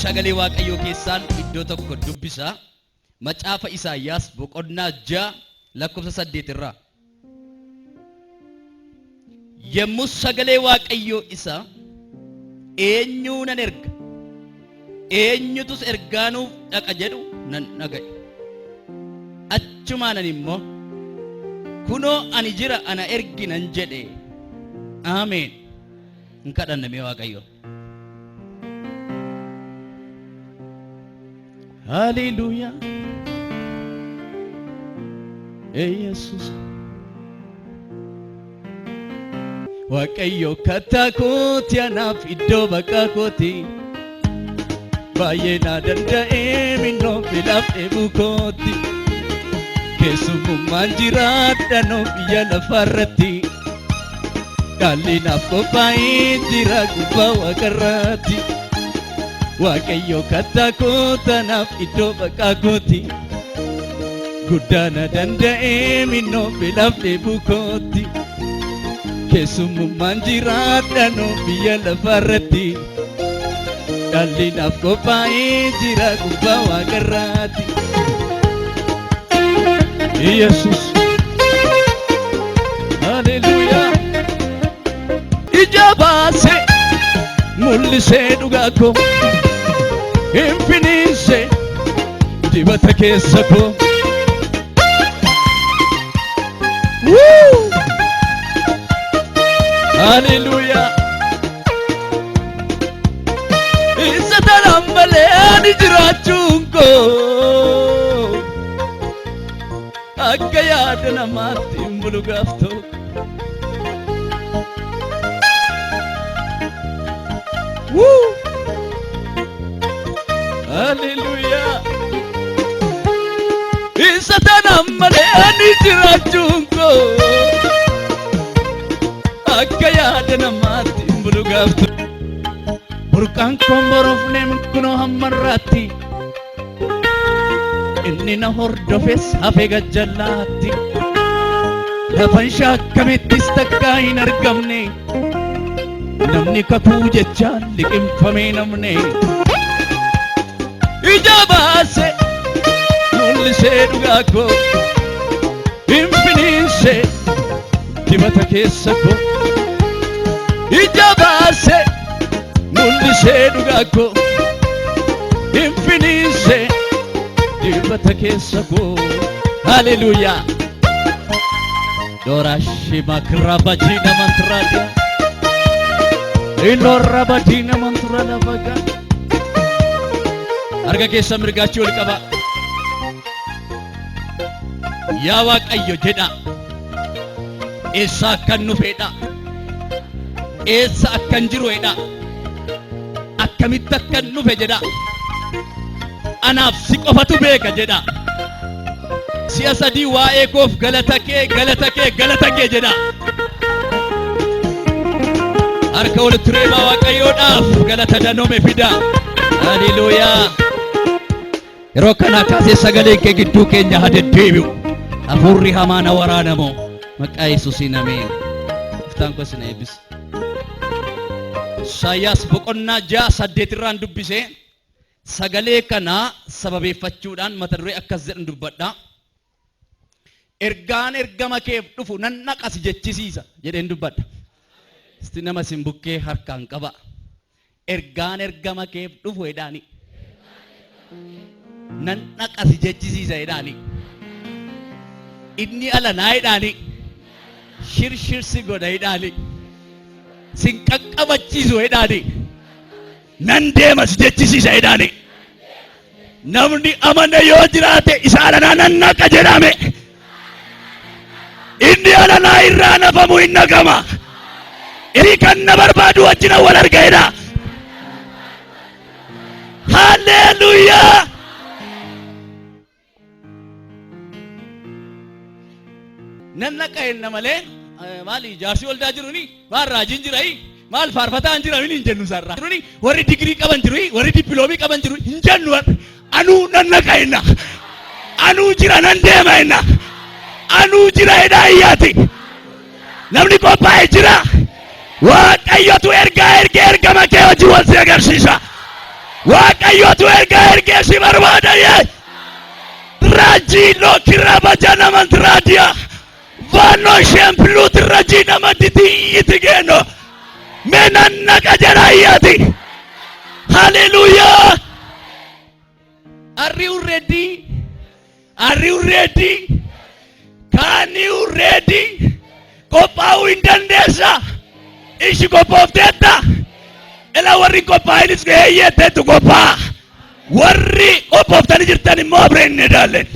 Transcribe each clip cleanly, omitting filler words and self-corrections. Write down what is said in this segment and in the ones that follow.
sagalee Waaqayyoo keessaan iddoo tokko dubbisa. Macaafa Isaayyaas boqonnaa 6 lakkoofsa 8 irraa. Yemmuu sagalee Waaqayyoo isa eenyuu nan erga, eenyutus ergaanuuf dhaqa jedhu nan dhaga'e. Achumaanan immoo kunoo ani jira ana ergi nan jedhe. Ameen. Hin kadhanname Waaqayyo. Hallelujah. Jesus. Waaqayyo kattaa kooti anaaf iddoo baqaa kooti. Baay'ee na danda'ee minnoo filaaf dheebuu kooti. Keessummaan jiraadha noo biyya lafarratti. Dhaalli naaf qophaa'ee jira gubbaa waaqarratti. Waaqayyo kattaa koota naaf iddoo baqaa kooti. Guddaa na danda'ee minnoo filaaf dheebuu kooti. Keessummaan jiraadha noo biyya lafarratti. Dhaalli naaf qophaa'ee jira gubbaa waaqarratti. Yesus. Hallelujah. Ija baasee mul'isee dhugaa koo hin finiinse dibata keessa koo. Hallelujah. Isa tanaan malee ani jiraachuun koo akka yaada namaatti hin bulu gaaf ta'u. Hallelujah. Isa tanaan malee ani jiraachuun koo akka yaada namaatti hin bulu gaaf ta'u. Burqaan koon borofne kunoo hammarraatti. Inni na hordofes hafe gajjallaatti. Lafan shaakkamettis takkaa hin argamne. Namni kakuu jechaan liqimfamee namne. Ija baase mul'isee dhugaa koo hin finiinse dibata keessa koo. Ija baase mul'isee dhugaa koo hin finiinse dibata keessa koo. Hallelujah. Dorashi makra bajina mantrada. Ilorra bajina mantrada baga. Harka keessa mirgaachi ol qaba. Yaa Waaqayyo jedha. Eessa akkan dhufeedha. Eessa akkan jiruedha. Akkamitti akkan dhufe jedha. Anaaf si qofatu beeka jedha. Si'a sadii waa'ee koof galata kee jedha. Harka walitti reebaa Waaqayyoodhaaf galata danoome fida. Hallelujah. Yeroo kana kaasee sagaleen kee gidduu keenya haa deddeebi'u. Hafuurri hamaan waraanamoo maqaa Yesuusiin ameen. Iftaan koo isin eebbisu. Isaayyaas boqonnaa 6:8 irraan dubbisee sagalee kana sababeeffachuudhaan mata duree akkas jedhan dubbadha. Ergaan ergama keef dhufu nan naqas jechisiisa jedheen dubbadha. Isti nama sin bukkee harkaan qaba. Ergaan ergama keef dhufu jedhaani. Nan naqas jechisiisa jedhaani. Inni alanaa jedhaani. Shirshirsi godha jedhaani. Sin qaqqabachiisu jedhaani. Nan deemas jechisiisa jedhaani. Namni amana yoo jiraate isa alanaa nan naqa jedhame. Inni alanaa irraa nafamu hin naqama. Inni kan na barbaadu wajjin wal argeedha. Hallelujah. Nan naqa enna malee maali jaarsi waldaa jiruni maal raajiin jirai maal faarfataan jiran hin jennu sarra. Jiruni warri digrii qaban jiru warri dippiloomi qaban jiru hin jennu. Anuu nan naqa enna. Anuu jira nan deema enna. Anuu jira hidhaayyaati. Namni qophaa'ee jira. Waaqayyotu ergama kee hojii wal si agarsiisa. waaqayyotu ergee si barbaada yee raajii lookirra bajana mantraadiyaa vaannoo sheempluut raajii namatti tiyyiti geenno menanna qajaraayyati haleluuyaa. Are you ready? Are you ready? Can you ready? Qophaa'uu hin dandeessa. Ishi qophoofteetta. Ela warri qophaa'inis eeyyeetteetu qophaa'a. Warri qophooftanii jirtan immoo abreen nedaalleen.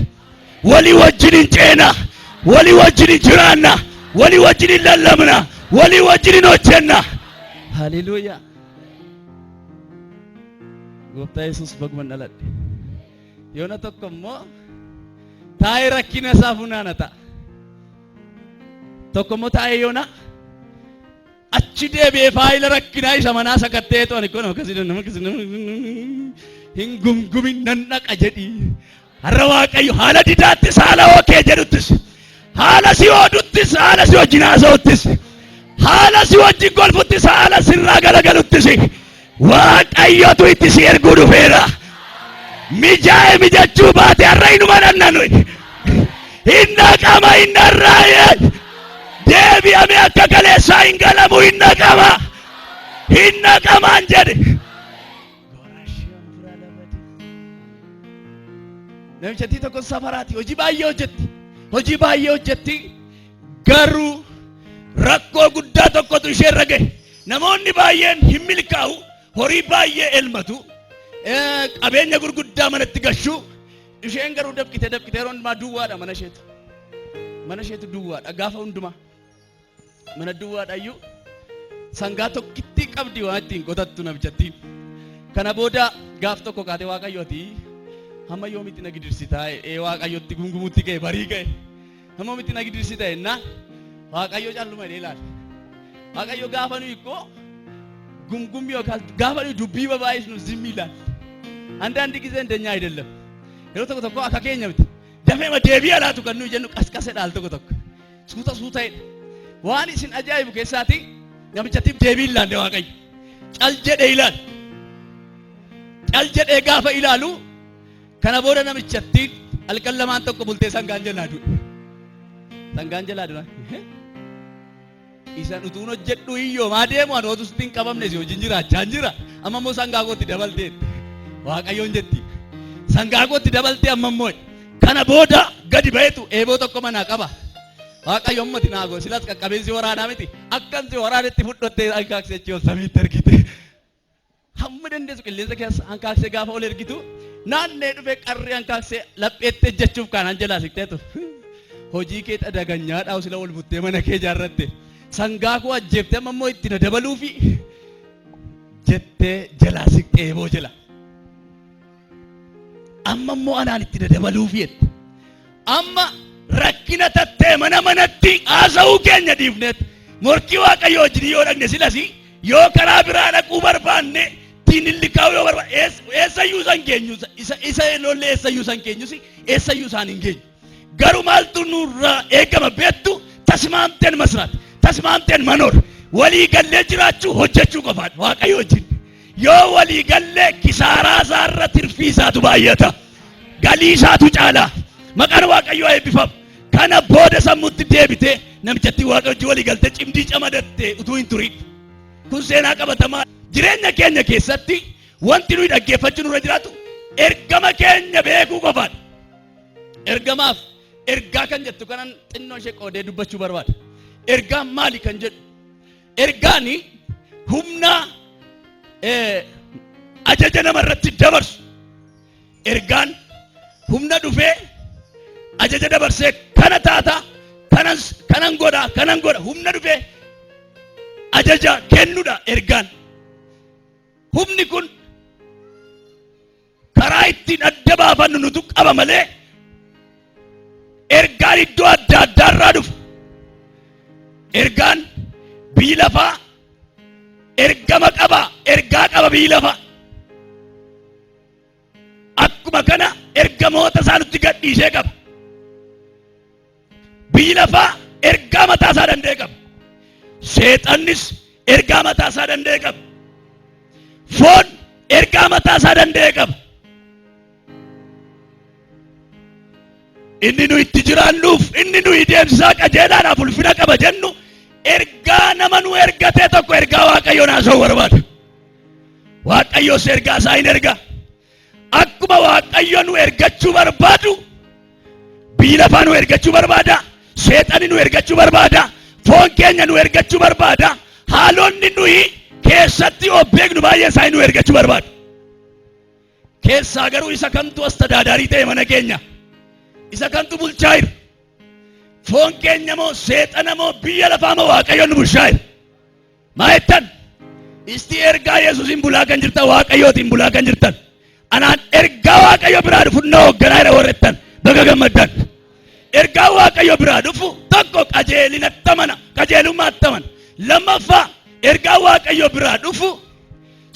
Walii wajjin hin ceena. Walii wajjin hin jiraanna. Walii wajjin hin lallabna. Walii wajjin hin hojjenna. Haleluuyaa. Gooftaa Yesuus baguman dhaladhe. Yoona tokko immoo taa'ee rakkina isaa funaana ta'a. Tokko immoo taa'ee yoona achi deebi'ee faayila rakkinaa isa manaa sakattee to'an kun akkasii hin gumgumin nan dhaqa jedhii. Har'a Waaqayyo haala didaattis haala ookee jedhuttis haala si ooduttis haala si wajjin haasa'uttis haala si wajjin golfuttis haala sirraa galagaluttis Waaqayyotu itti si erguu dhufeera. Mijaa'e mijachuu baate har'a inuma dhannanui hinna qama hinna raayee deebi'ame akka kaleessaa hin galamu hinna qamaan jedhe. Namichatti tokko safaraati hojii baay'ee hojjetti garuu rakkoo guddaa tokkotu ishee irra gahe. Namoonni baay'een hin milkaa'u horii baay'ee elmatu. Qabeenya gurguddaa manatti gashu isheen garuu dabqite yeroo hundumaa duwwaadha mana isheetu duwwaadha gaafa hundumaa mana duwwaadha iyyuu sangaa tokkitti qabdi waan ittiin qotattu namichattiin. Kana booda gaaf tokko kaate Waaqayyooti hamma yoomitti na gidirsita Waaqayyotti gungumutti ga'e barii ga'e hamma yoomitti na gidirsita ennaa Waaqayyo calluma jedhee ilaale. Waaqayyo gaafa nuyi ikkoo gumgummi yookaan gaafa nuyi dubbii babaayis nu zimmi ilaale. አንዳንድ ጊዜ እንደኛ አይደለም የሮ ተቆ አካከኛ ምት ደፈማ ዴቢያ ላቱ ከኑ ይጀኑ ቀስቀሰ ዳል ተቆ ሱታ ዋኒ ሲን አጃይቡ ከሳቲ ነምጨቲ ዴቢላ እንደ ዋቀይ ጫልጀደ ይላል ጫልጀደ ጋፈ ይላሉ ከነ ቦደ ነምጨቲ አልቀለማን ተቆ ቡልቴ ሰንጋንጀላዱ ኢሳን ኡቱኖ ጀዱ ይዮ ማዴሙ አንወቱ ስቲን ቀበምነ ሲዮ ጅንጅራ ጃንጅራ አመሞ ሰንጋጎት ደበልቴ Waaqayyoon jetti sangaagotti dabaltee ammammoo kana booda gadi bahetu eeboo tokko manaa qaba. Waaqayyo ummati naagoo silas qaqqabeensi waraanaa miti akkansi waraanetti fudhattee ankaaksechii ol samiitti ergite. Hamma dandeessu qilleensa keessa ankaaksee gaafa ol ergitu naannee dhufee qarree ankaaksee lapheettee jechuuf kaanaan jalaa siqteetu. Hojii kee dhadaganyaadhaa sila ol buttee mana kee jaarratte sangaa koo ajjeeftee ammammoo itti na dabaluufi jettee jalaa siqtee eeboo jala. Amma immoo anaan itti dabaluufi jette. Amma rakkina tattee manatti haasa'uu keenya dhiifneet morkii Waaqayyoo wajjin yoo dhaqne silasi yoo karaa biraa dhaquu barbaanne tiinilli kaa'uu yoo barbaanne eessayyuu san keenyu isa lollee eessayyuu san keenyus eessayyuu isaan hin keenyu. Garuu maaltu nurraa eegama beektu tasmaamteen masraat tasmaamteen manoor walii gallee jiraachuu hojjechuu qofaadha Waaqayyoo wajjin. Yoo walii gallee kisaaraa isaarra tirfii isaatu baay'ata galii isaatu caala maqaan Waaqayyoo eebbifamu. Kana booda sammuutti deebitee namichatti Waaqayyo walii galtee cimdii camadattee utuu hin turin kun seenaa qabatamaa jireenya keenya keessatti wanti nuyi dhaggeeffachuu nurra jiraatu ergama keenya beekuu qofaadha. Ergamaaf ergaa kan jettu kanan xinnoo ishee qoodee dubbachuu barbaada. Ergaan maali kan jedhu ergaani humna ajaja namarratti dabarsu. Ergaan humna dhufee ajaja dabarsee kana taata kanan godha humna dhufee ajaja kennuudha ergaan. Humni kun karaa ittiin adda baafannu nutu qaba malee ergaan iddoo adda addaarraa dhufu. Ergaan biyyi lafaa ergama qaba ergaa qaba biyyi lafaa. Akkuma kana ergamoota isaa nutti gadhiisee qaba. Biyyi lafaa ergaa mataa isaa danda'e qaba. Seexannis ergaa mataa isaa danda'e qaba. Foon ergaa ergaa mataa isaa danda'e qaba. Inni nu itti jiraannuuf, inni nu deemsisaa qajeelaadhaaf ulfina qaba jennu ergaa nama nu ergatee tokko ergaa Waaqayyoon haasa'uu barbaada. Waaqayyoos ergaa isaa hin erga. Akkuma Waaqayyo nu ergachuu barbaadu, biyyi lafaa nu ergachuu barbaada, seexani nu ergachuu barbaada, foon keenya nu ergachuu barbaada, haalonni nuyi keessatti of beeknu baay'ee isaa nu ergachuu barbaada. Keessaa garuu isa kamtu astadaadaarii ta'e mana keenya? Isa kamtu bulchaa jira? Foon keenya moo seexana moo biyya lafaa moo Waaqayyoon nu bulchaa jira? Maa jettan? Isti ergaa Yesuusin bulaa kan jirtan, Waaqayyootiin bulaa kan jirtan. Anaan ergaa Waaqayyo biraa dhufu na hoogganaa jira warrettan baga gammaddan. Ergaa Waaqayyo biraa dhufu tokko qajeelinatti amana, qajeelummaatti amana. Lammaffaa ergaa Waaqayyo biraa dhufu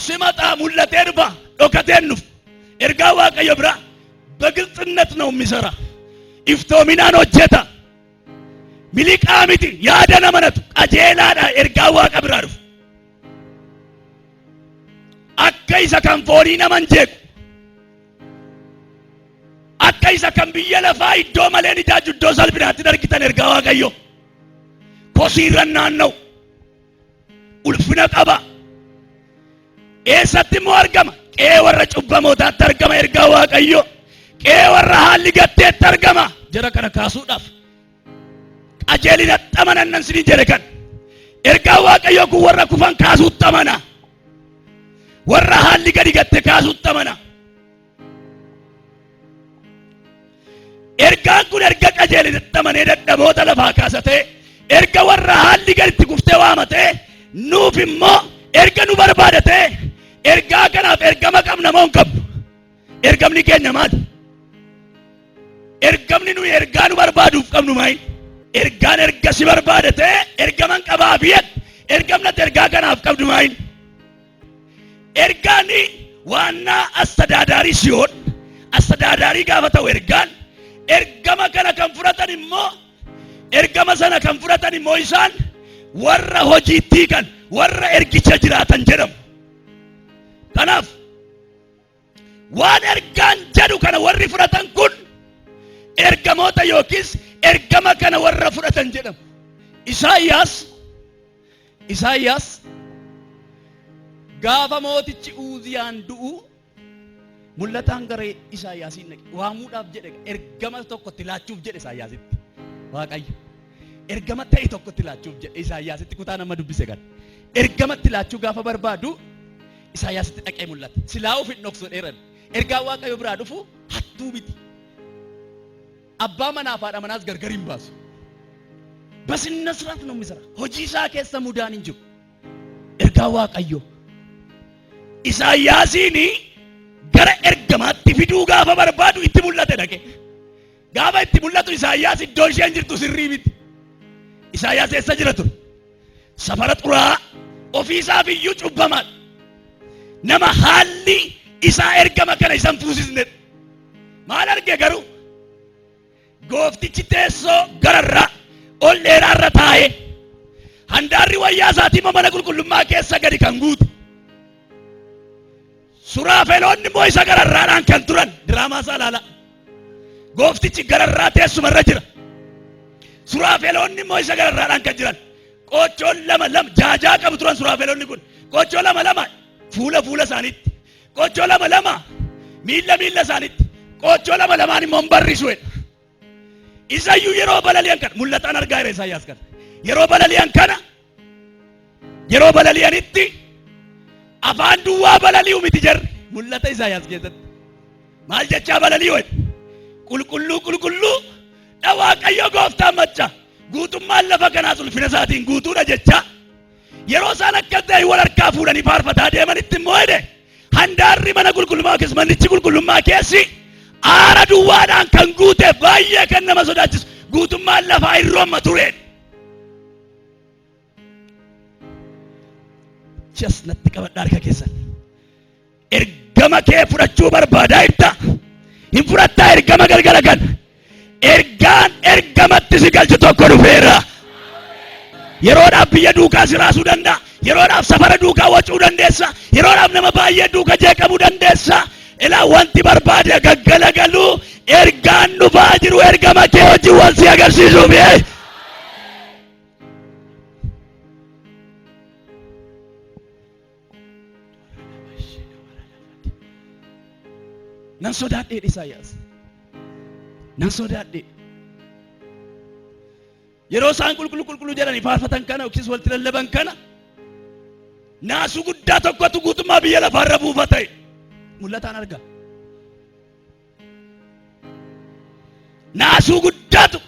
simataa mul'atee dhufa, dhokateen dhufu. Ergaa Waaqayyo biraa በግልጽነት ነው የሚሰራ። ኢፍቶሚናን ሆጀታ ሚሊቃሚቲ ያደነ መነቱ ቀጄላዳ ኤርጋው ዋቀ ብራ ዱፍ akka isa kan foonii naman jeequ, akka isa kan biyya lafaa iddoo malee ni jaaju iddoo salphinaatti dargitan ergaa Waaqayyo kosiirran naanna'u ulfina qaba. Eessatti immoo argama? Qe'ee warra cubbamootaatti argama ergaa Waaqayyo. Qe'ee warra haalli gatteetti argama. Jara kana kaasuudhaaf qajeelinatti amanan sinin jedhe kan ergaa Waaqayyo kun warra kufan kaasuutti amana, warra haalli gadi gatte kaasuutti amana. Ergaan kun erga qajeelinatti amanee dadhaboota lafaa kaasatee erga warra haalli gaditti kuftee waamatee nuuf immoo erga nu barbaadatee ergaa kanaaf ergama qabna moo hin qabnu? Ergamni keenya maali? Ergamni nuyi ergaa nu barbaaduuf qabnu maali? Ergaan erga si barbaadatee ergaman qabaa biyyan ergamnatti ergaa kanaaf qabdu maali? Ergaani waannaa astadaadaarii siyoon astadaadaarii gaafa ta'u ergaan ergama kana kan fudhatan immoo ergama sana kan fudhatan immoo isaan warra hojiitti kan warra ergicha jiraatan jedhamu. Kanaaf waan ergaan jedhu kana warri fudhatan kun ergamoota yookiis ergama kana warra fudhatan jedhamu. Isaayyaas gaafa mootichi Uuziyaan du'u mul'ataan gara Isaayyaasiin dhaqe waamuudhaaf jedhe ergama tokkotti laachuuf jedhe Isaayyaasitti. Waaqayyo ergama ta'e tokkotti laachuuf jedhe Isaayyaasitti kutaa nama dubbise kan ergamatti laachuu gaafa barbaadu Isaayyaasitti dhaqee mul'ata. Silaa of hin dhoksu dheeran ergaa Waaqayyo biraa dhufu hattuu miti. Abbaa manaa fi haadha manaas gargar hin baasu. በስነ ስርዓት ነው የሚሰራ። hojii isaa keessa mudaan hin jiru. Ergaa Waaqayyo Isaayyaasiin gara ergamaatti fiduu gaafa barbaadu itti mul'ate dhaqe. Gaafa itti mul'atu Isaayyaas iddoo isheen jirtu sirrii miti. Isaayyaas eessa jira ture? Safara xuraa ofiisaaf iyyuu cubbamaa nama haalli isaa ergama kana isan fuusisne. Maal arge garuu? Gooftichi teessoo gararraa ol dheeraarra taa'ee handaarri wayyaa isaatii mana qulqullummaa keessa gadi kan guute. Suraafeloonni immoo isa gararraadhaan kan turan diraamaa isaa ilaala. Gooftichi gararraa teessumarra jira. Suraafeloonni immoo isa gararraadhaan kan jiran. Qoochoon lama jaajaa qabu turan suraafeloonni kun. Qoochoo lama fuula isaaniitti. Qoochoo lama miilla isaaniitti. Qoochoo lamaan immoo barrisu. Isayyuu yeroo balali'an kana mul'ataan argaa jira Isaayyaas kana. Yeroo balali'anitti afaan duwwaa balali'u miti jarri mul'ata Isaayyaas keessatti. Maal jechaa balali'u? Qulqulluu dha Waaqayyo gooftaan macha guutummaan lafa kanaas ulfina isaatiin guutuudha jechaa. Yeroo isaan akka ta'e wal harkaa fuudhanii faarfataa deemanitti immoo jedhe handaarri mana qulqullummaa keessa manichi qulqullummaa keessi aara duwwaadhaan kan guute baay'ee kan nama sodaachisu guutummaan lafaa irroomma ture. Natti qabadhaa harka keessan. Ergama kee fudhachuu barbaadaa jirta? Hin fudhattaa ergama galgala kan? Ergaan ergamatti si galchu tokko dhufeera. Yeroodhaaf biyya duukaa si raasuu danda'a. yeroodhaaf safara duukaa wacuu dandeessa, yeroodhaaf nama baay'ee duuka jeeqamuu dandeessa. Ilaa wanti barbaade gaggalagalu ergaan dhufaa jiru ergama kee wajjin wal si agarsiisuuf. Nan sodaadhee Isaayyaas, nan sodaadhee yeroo isaan qulqulluu jedhanii faarfatan kana yookiis walitti lallaban kana naasuu guddaa tokkotu guutummaa biyya lafaarra buufate mul'ataan arga. Naasuu guddaatu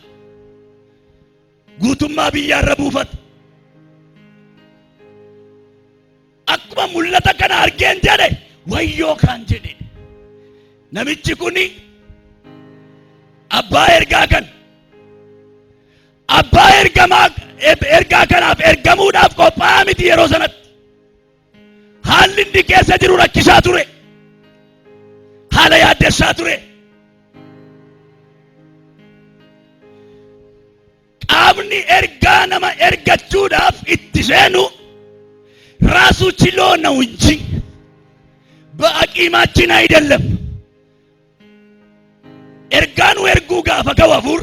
guutummaa biyyaarra buufate. Akkuma mul'ata kana argeen jedhe wayyoo kan jedhe namichi kuni abbaa ergaa kan abbaa ergaa kanaaf ergamuudhaaf qophaa'aa miti. Yeroo sanatti haalli inni keessa jiru rakkisaa ture, haala yaaddessaa ture. Qaamni ergaa nama ergachuudhaaf itti seenu ራሱ ችሎ ነው እንጂ በአቂማችን አይደለም። ኤርጋኑ ኤርጉ ጋፈ ከወፉር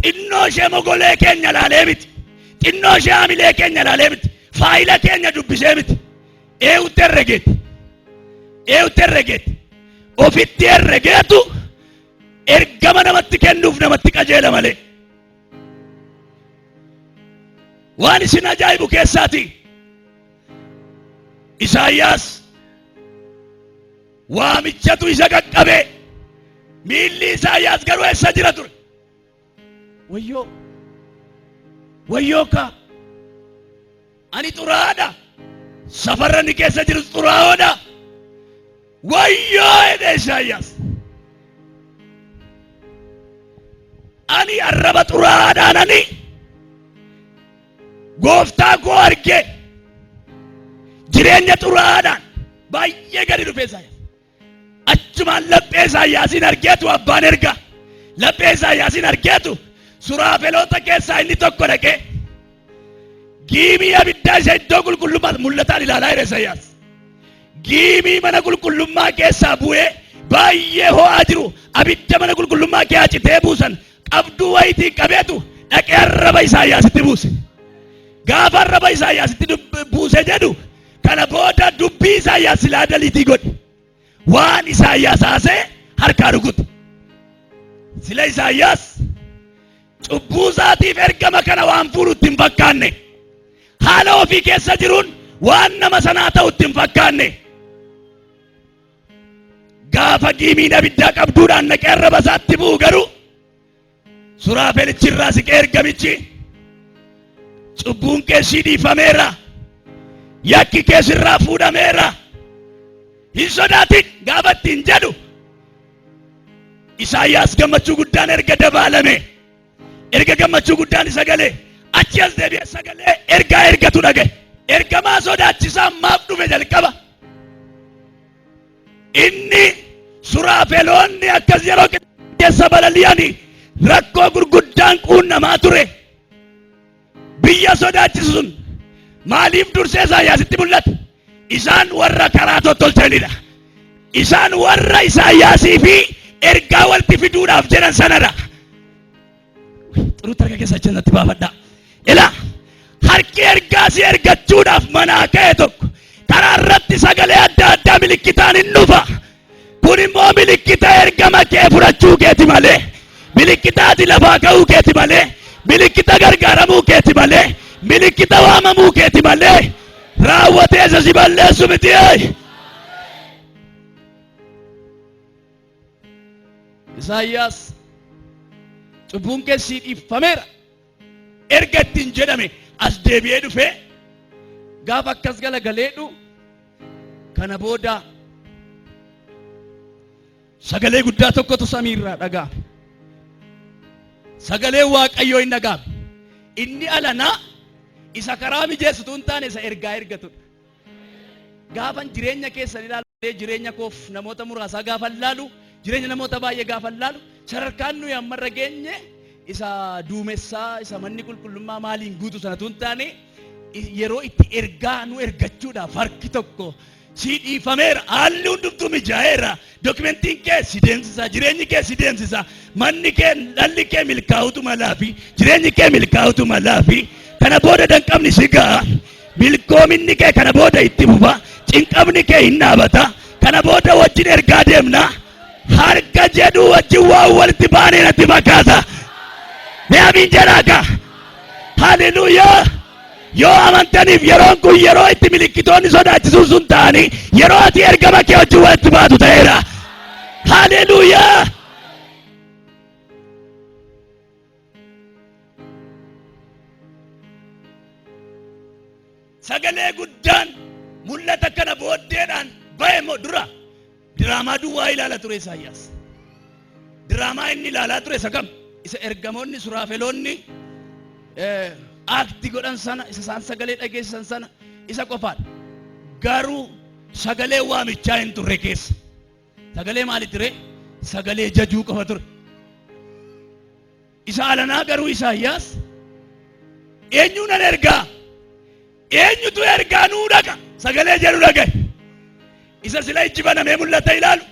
ጢኖሼ ሞጎሌ ኬኛ ላለምት ጢኖሼ አሚሌ ኬኛ ላለምት ፋይለ ኬኛ ዱብሴ ምት ኤው ተረጌት ኦፊት ተረጌቱ ኤርገመ ነመት ከንዱፍ ነመት ቀጀለ ማለ ዋን ሲና ጃይቡ ከሳቲ ኢሳይያስ ዋምቸቱ ይዘቀቀበ ሚሊ ኢሳይያስ ገሩ እሰጅረቱ ወዮካ አኒ ጡራዳ ሰፈረን ከሰ ጅሩ ጡራወዳ ወዮ ኢሳይያስ አኒ አረበ ጡራዳ ነኒ ጎፍታ ኮ አርጌ ጅሬኛ ጡራዳን ባየ ገዲ ዱፌ ኢሳይያስ አችማን ለጴ ኢሳይያስን አርጌቱ አባን ኤርጋ ለጴ ኢሳይያስን አርጌቱ ሱራፌሎታ ኬሳ ኢኒ ቶኮ ደቄ ጊሚ አብዳ ሸዶ ቁልቁሉማ ሙለታን ኢላላ ኢሳይያስ ጊሚ መነ ቁልቁሉማ ኬሳ ቡኤ ባየ ሆአ ጅሩ አብዳ መነ ቁልቁሉማ ኬያጭቴ ቡሰን ቀብዱ ወይቲ ቀቤቱ ደቄ አረበ ኢሳይያስ ትቡስ ጋፋ አረበ ኢሳይያስ ትቡስ ጀዱ ከነ ቦዳ ዱቢ ኢሳይያስ ላደሊቲ ጎድ ዋን ኢሳይያስ አሴ ሀርካ ሩጉት ስለ ኢሳይያስ ጩቡዛቲፍ ኤርገመ ከነ ዋን ፉሩት እንፈካኔ ሀለ ኦፊ ኬሰ ጅሩን ዋን ነመ ሰና ተውት እንፈካኔ ጋፈ ጊሚን አብዳ ቀብዱዳን ነቄ አረበ ሳት ቡ ገሩ ሱራፌልቺ ራ ሲቄ ኤርገሚቺ ጩቡን ኬሲ ዲፈሜራ ያኪ ኬስራ ፉዳሜራ ሂሶዳቲን ጋፈቲን ጀዱ ኢሳይያስ ገመቹ ጉዳን ኤርገ ደባለሜ ኤርገ ገመቹ ጉዳን ሰገሌ አቺስ ደቢ ሰገሌ ኤርጋ ኤርገቱ ደገ ኤርገማ ሶዳቺሳ ማፍዱ በጀልቀባ ኢኒ ሱራፌሎኒ አከዚሮ ከሰበለሊያኒ ረኮ ጉርጉዳን ቁነማ ቱሬ ብያ ሶዳቺሱን ማሊፍ ዱርሴ ኢሳይያስ ትሙለት ኢሳን ወራ ከራቶ ቶልተኒዳ ኢሳን ወራ ኢሳይያስ ፊ ኤርጋ ወልቲ ፊዱዳፍ ጀረን ሰነዳ ጥሩ ተርከከሰችን ተባፈዳ ኢላ ሀርቂ ኤርጋሲ ኤርገቹዳፍ መናከ ቶክ ተራረት ሰገሌ አዳ ምልክታን እንፋ ኩኒሞ ምልክታ ኤርገማ ከፍራቹ ከቲ ማለ ምልክታቲ ለፋከው ከቲ ማለ ምልክታ ገርጋረሙ ከቲ ማለ ምልክታ ዋመሙ ከቲ ማለ ራወቴ ዘሲባለ ሱምቲይ ኢሳይያስ ጩቡን ኬሲ ዲፈሜራ ኤርገቲን ጀደሜ አስደቢዬ ዱፌ ጋፍ አከስ ገለገሌዱ ከነ ቦዳ ሰገሌ ጉዳ tokkotu samiirraa dhagaa sagalee waaqayyoo hin dhagaa inni alana isa karaa mijeessitu hin taane isa ergaa ergatudha. Gaafan jireenya keessan ilaalee jireenya koof namoota muraasaa gaafa ilaalu jireenya namoota baay'ee gaafa ilaalu sadarkaan nuyi ammarra geenye isa duumessaa isa manni qulqullummaa maaliin guutu sanatu hin taane yeroo itti ergaa nu ergachuudhaaf harki tokko si dhiifameera. Haalli hundumtuu mijaa'eera. Dokumentiin kee si deemsisa, jireenyi kee si deemsisa, manni kee dhalli kee milkaa'utu malaa fi jireenyi kee milkaa'utu malaa fi kana booda danqabni si ga'a. Milkoominni kee kana booda itti fufa. Cinqabni kee hin dhaabata. Kana booda wajjin ergaa deemna. Harka jedhu wajjin waan walitti baanee natti fakkaata. Mee amiin jedhaakaa. Haleluuyaa. Yoo amantaniif yeroon kun yeroo itti milikkitoonni sodaachisuun sun ta'anii yeroo ati ergama kee wajjin walitti baatu ta'eera. Haleluuyaa. Sagalee guddaan mul'ata kana booddeedhaan bahe moo dura diraamaa duwwaa ilaala ture Isaayyaas. Diraamaa inni ilaalaa ture isa kam? Isa ergamoonni suraafeloonni akti godhan sana, isa isaan sagalee dhageessisan sana isa qofaadha. Garuu sagalee waamichaa hin turre keessa. Sagalee maali ture? Sagalee jajuu qofa ture. Isa alanaa garuu Isaayyaas eenyuun an ergaa? Eenyutu ergaa nuu dhaqa? Sagalee jedhu dhagaye. Isa sila ijji banamee mul'ata ilaalu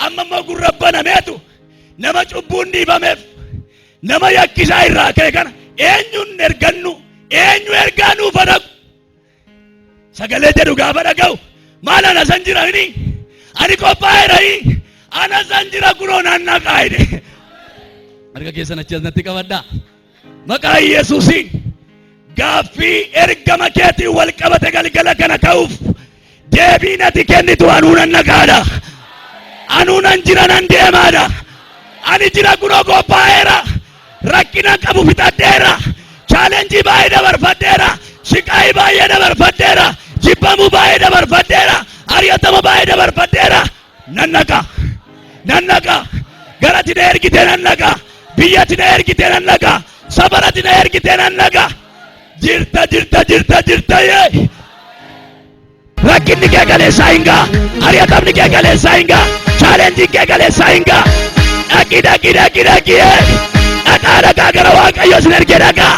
amma immoo gurra banameetu nama cubbuun dhiifameef nama yakkisaa irraa ka'e kana eenyuun ergannu? Eenyu ergaa nuuf dhaqu? Sagalee jedhu gaafa dhaga'u maal ana san jira inni? Ani qophaa'eera ana san jira kunoo naan naqaa'e. Harka keessan achi asnatti qabadhaa. Maqaa Yesuusiin gaaffii ergama keetiin wal qabate galgala kana ka'uuf deebii ati kennitu anuunan naqaadha. Anuunan jira nan deemaadha. Ani jira kunoo qophaa'eera. Rakkina qabu fixadheera. Challenge baay'ee dabarfadheera. Shiqaa baay'ee dabarfadheera. Jibbamu baay'ee dabarfadheera. Ari'atama baay'ee dabarfadheera. Nan naqa. Nan naqa. Garatti na ergite nan naqa. Biyyatti na ergite nan naqa. Sabaratti na ergite nan naqa. Jirta yee. Rakkinni kee galeessaa hingaa. Ari'atamni kee galeessaa hingaa. Challenge kee galeessaa hingaa. Dhaqi dhaqaa gara Waaqayyoo sin ergee dhaqaa.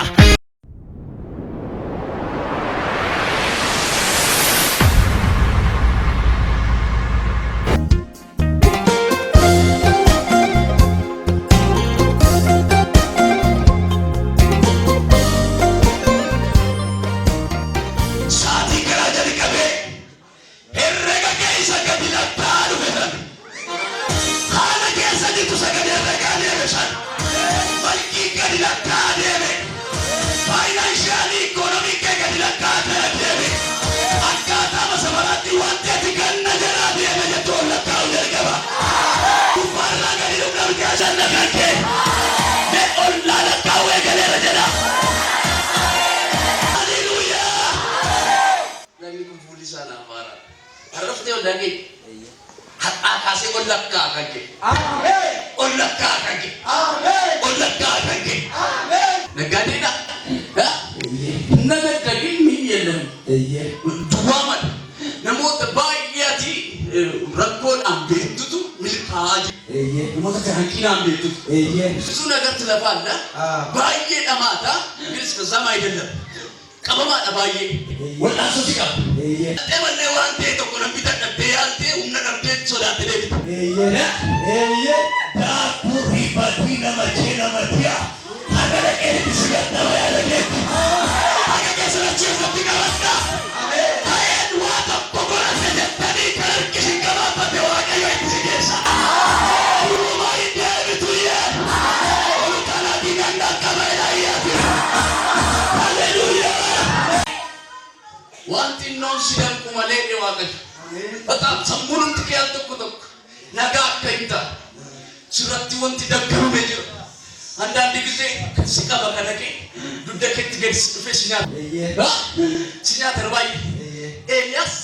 ብዙ ነገር ትለፋለህ። ባዬ ደማታ ግልጽ ከዛም አይደለም ቀበማ ደባዬ ወላሶ ሲቀብ ደበለ ዋንቴ ተቆለም ቢተቀደ ያልቴ ኡነቀደ ሶዳት ለብ ዳኩሪ ባቲና ማቼና ማቲያ አገረ ቀሪ ሲጋታ ያለገ አገረ ሰራች ተብጋዋታ አየን ዋታ ቆቆራተ ተኒ ከርክ ሲገባባ ተዋቀ ይሲገሳ wanti non sidan kumale de waqt በጣም ሰሙኑን ትከያል ተቆጠቅ ነጋ ከይታ ሱረቲ ወንቲ ደገሩme jiru አንዳንድ ጊዜ ሲቀባ ከነቄ ዱደከት ገድስ ፕሮፌሽና ሲና ተርባይ ኤልያስ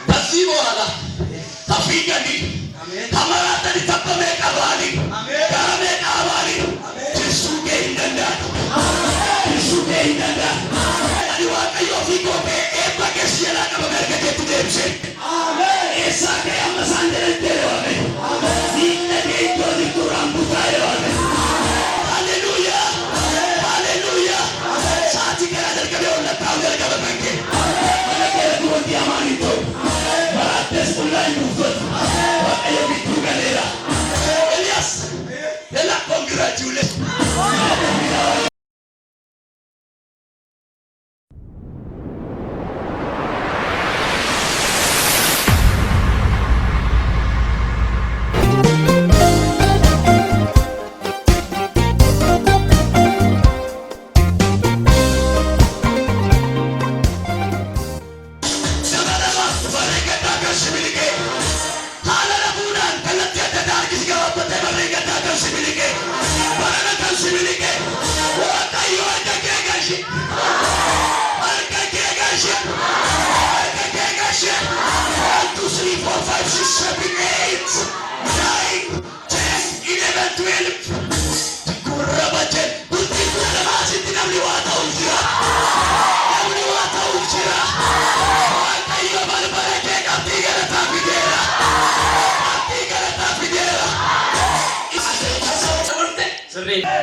ከዚህ በኋላ ታፊገኒ ከመራተን ተበመ ቀባኒ ጋሜ ቀባኒ ጅሱ ገይነዳ ጅሱ ገይነዳ አዲ ዋቀዮ ፊቆፔ ኤባከስ የላቀ በመርከት ደምሴ አሜን ኤሳከ ያመሳንደረ ደረዋለ አሜን ዲነገ ጆዚ ቱራም ቡታዮለ ሃሌሉያ ሃሌሉያ ሳቲ ከራ ደርከበ ወለታው ደርከበ መንገ መለከቱ ወዲ አማኒቶ በራተስ ሁላይ ሙፈት ዋቀዮ ፊቱ ገሌራ ኤልያስ ሌላ ኮንግራቹሌሽን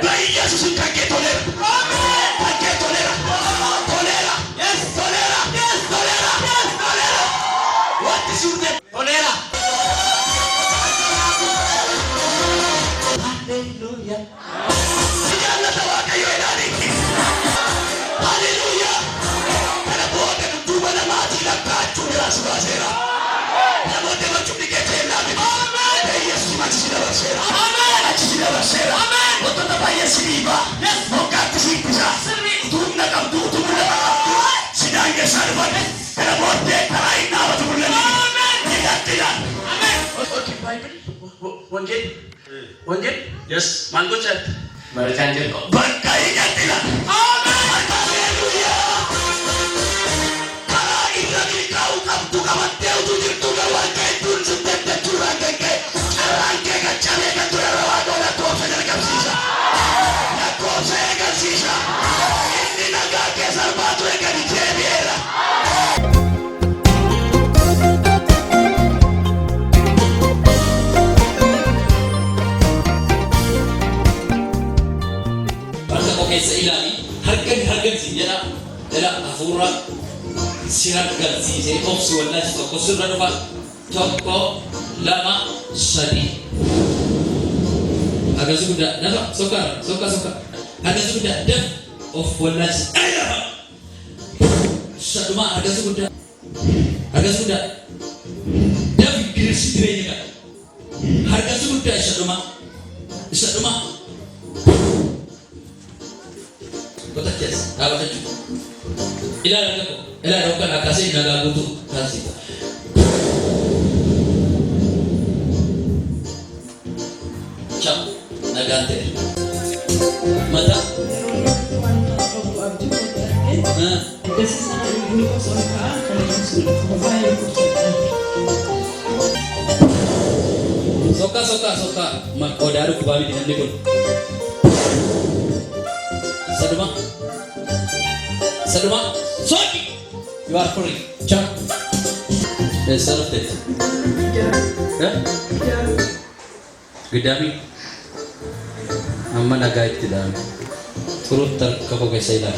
በኢየሱስ ከጌ ቶሌራ ከጌ ቶሌራ ቶሌራ yes ቶሌራ yes ቶሌራ yes ቶሌራ what is your name ቶሌራ ሃሌሉያ ያለ ተዋቀዮ ይላል ሃሌሉያ ከነቦተ ዱበለ ማቲ ለካችሁ ራስ ባሴራ ለሞተ ወጭ ዲኬቴ ላቢ አሜን ኢየሱስ ማ치 ለባሴራ አሜን አቺ ለባሴራ አሜን ወጥቶ ባየስ ቢባ ሞካት ሲኩዛ ቱምነ ቀብዱ ቱምነ ቀብዱ ሲዳንገ ሰርበን ከነቦተ ከራይና ወጥቡለን አሜን ይላል አሜን ኦኬ ባይብል ወንጌል ወንጌል yes ማንጎቻት መርካንጀል በቃ ይቀጥላል አሜን ሃሌሉያ ከራይ ለሚቃው ቀብዱ ከመቴው ጅርቱ ገዋልከ ቱን ስተተ ቱራንከ ጨራንከ ከጨኔ ከቱረዋ ዶላ ተወፈደ ከብሲሳ ያኮሰ ከብሲሳ እንዲ ነጋ ከሰርባቱ ከዲቴ ቢራ keessa ilaali hargan siin jedha jala hafuura si hargansiisee obsi wallaachi tokko sirra dhufa tokko lama sadi hargansi guddaa nafa sokka hargansi guddaa daf of wallaachi ayyafa saduma hargansi guddaa daf girisi direenya qaba hargansi guddaa saduma Kotaches, apa tu? Ilah rokan akasi naga butuh kasih. Cam naga ante. Mata. Soka. Mak odaru kubali dengan lekun. Saduma, sorry, you are free. Chak. Self death. Yeah. Gedami. Amma naga ittidam. Turut tar kako kaisa ila.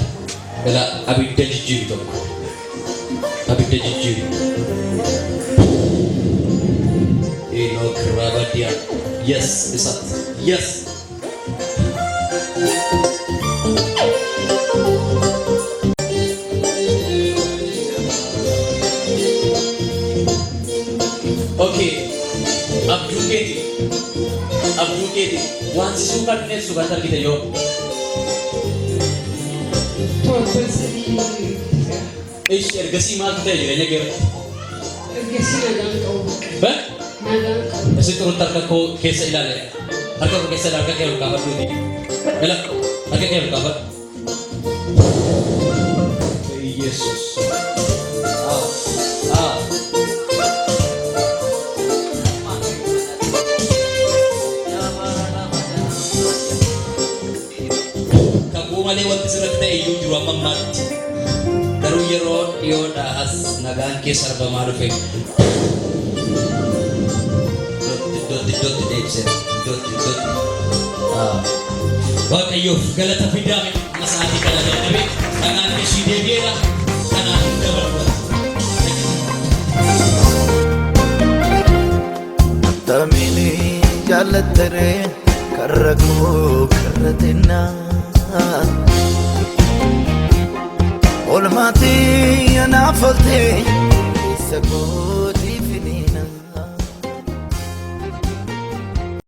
Ela abidda jijjibi to. Abidda jijjibi. Eno krabadia. Yes, isat. Yes. Okay, Abdul Keti, once suka nih suka tar kita yo. Ergasi mal kita jadi nya Ergasi nadang kau. Ba? Nadang. Kasi turun tar ko kesa ilale. Harga ko kesa harga kayo kabar dulu ni. Bela, harga kayo kabar. Yesus. Ah. malee wanti sirratti ta'e iyyuu jiru amma ammaatti. Garuu yeroo dhiyoodhaa as nagaan keessa argamaa dhufe. Iddootti deebisee iddootti. Waaqayyoof galata fidaame masaatii kana dadhabe kanaan ishii deebi'eera kanaan dabarfata. Tamini jaalattare karra koo karra tennaa olmaatii anaafalte keessa koo